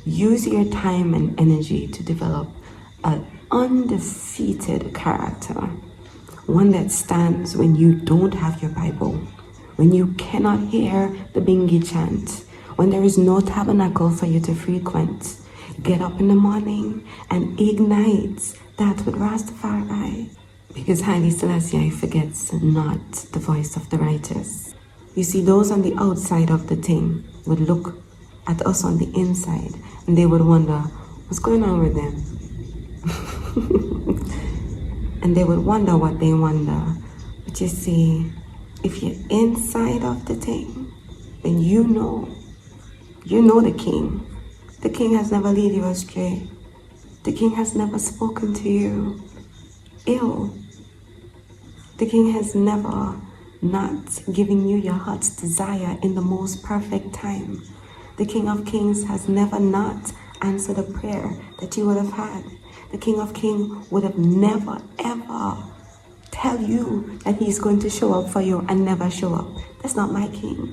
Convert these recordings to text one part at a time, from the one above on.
Use your time and energy to develop an undefeated character. One that stands when you don't have your Bible, when you cannot hear the bingy chant, when there is no tabernacle for you to frequent. Get up in the morning and ignite that with Rastafari. Because Haile Selassie forgets not the voice of the righteous. You see, those on the outside of the thing would look at us on the inside and they would wonder, what's going on with them? And they would wonder what they wonder. But you see, if you're inside of the thing, then you know the King. The King has never led you astray. The King has never spoken to you ill. The King has never not given you your heart's desire in the most perfect time. The King of Kings has never not answered a prayer that you would have had. The King of Kings would have never ever tell you that he's going to show up for you and never show up. That's not my King.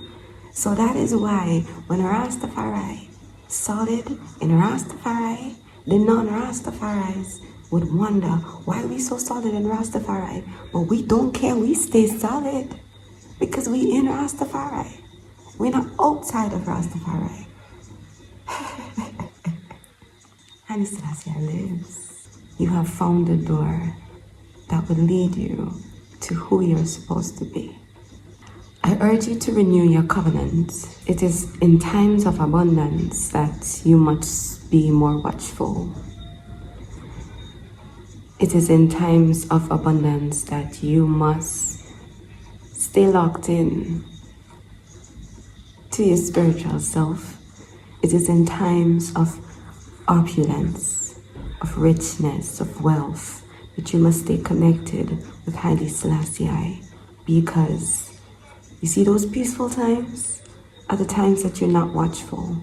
So that is why when Rastafari, solid in Rastafari, the non-Rastafaris would wonder why we so solid in Rastafari, but we don't care, we stay solid because we in Rastafari. We're not outside of Rastafari. Haile Selassie lives. You have found a door that will lead you to who you're supposed to be. I urge you to renew your covenant. It is in times of abundance that you must be more watchful. It is in times of abundance that you must stay locked in to your spiritual self. It is in times of opulence, of richness, of wealth, that you must stay connected with Haile Selassie, because you see, those peaceful times are the times that you're not watchful.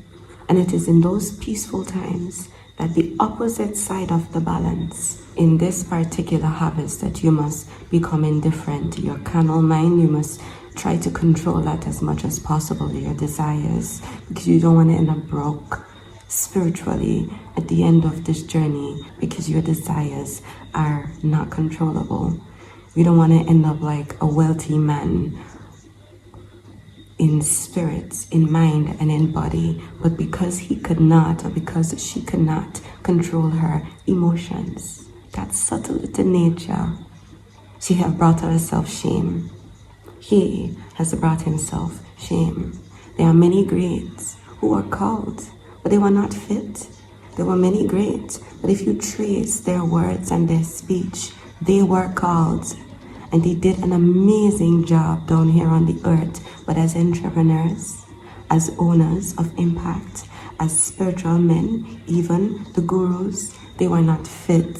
And it is in those peaceful times that the opposite side of the balance in this particular harvest that you must become indifferent. Your carnal mind, you must try to control that as much as possible, your desires, because you don't want to end up broke spiritually at the end of this journey because your desires are not controllable. You don't want to end up like a wealthy man in spirit, in mind, and in body, but because he could not, or because she could not control her emotions, that subtle little nature, she have brought herself shame. He has brought himself shame. There are many greats who are called, but they were not fit. There were many greats, but if you trace their words and their speech, they were called. And they did an amazing job down here on the earth, but as entrepreneurs, as owners of impact, as spiritual men, even the gurus, they were not fit.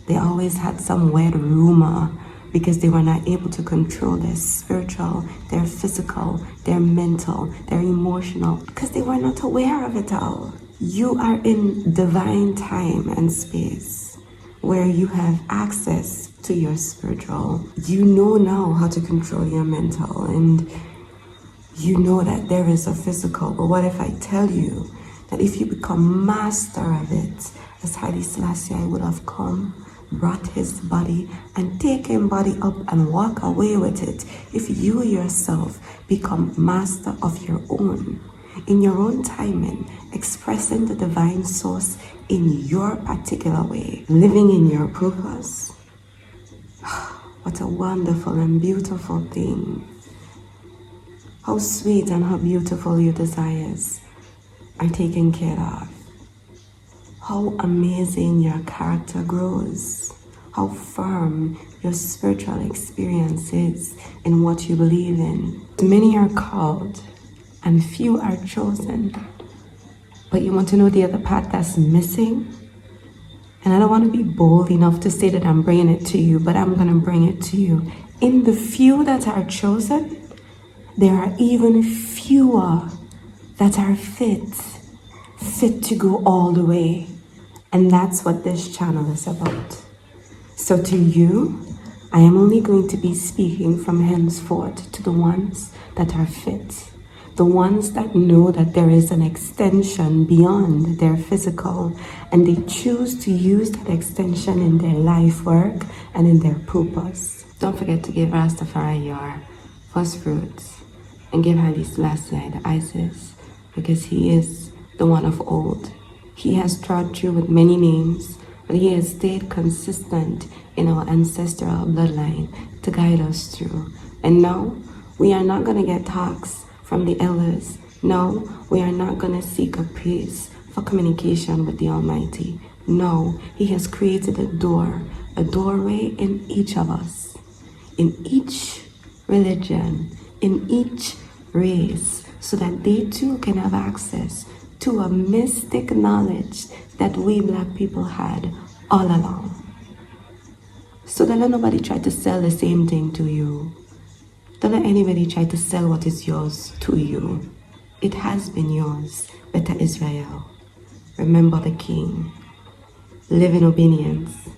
They always had some weird rumor because they were not able to control their spiritual, their physical, their mental, their emotional, because they were not aware of it all. You are in divine time and space where you have access to your spiritual. You know now how to control your mental, and you know that there is a physical. But what if I tell you that if you become master of it, as Haile Selassie would have come, brought his body and taken body up and walk away with it, if you yourself become master of your own, in your own timing, expressing the divine source in your particular way, living in your purpose, what a wonderful and beautiful thing. How sweet and how beautiful your desires are taken care of. How amazing your character grows. How firm your spiritual experience is in what you believe in. Many are called and few are chosen. But you want to know the other part that's missing? And I don't want to be bold enough to say that I'm bringing it to you, but I'm going to bring it to you. In the few that are chosen, there are even fewer that are fit to go all the way. And that's what this channel is about. So to you, I am only going to be speaking from henceforth to the ones that are fit, the ones that know that there is an extension beyond their physical, and they choose to use that extension in their life work and in their purpose. Don't forget to give Rastafari your first fruits and give Haile Selassie the Isis, because he is the one of old. He has trod through with many names, but he has stayed consistent in our ancestral bloodline to guide us through. And no, we are not going to get talks from the elders. No, we are not going to seek a place for communication with the Almighty. No, he has created a doorway in each of us, in each religion, in each race, so that they too can have access to a mystic knowledge that we black people had all along. So don't let nobody try to sell the same thing to you. Don't let anybody try to sell what is yours to you. It has been yours, Beta Israel. Remember the King. Live in obedience.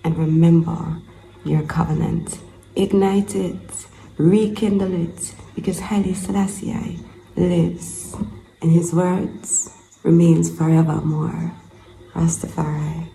And remember your covenant. Ignite it. Rekindle it. Because Haile Selassie lives. And his words remains forevermore. Rastafari.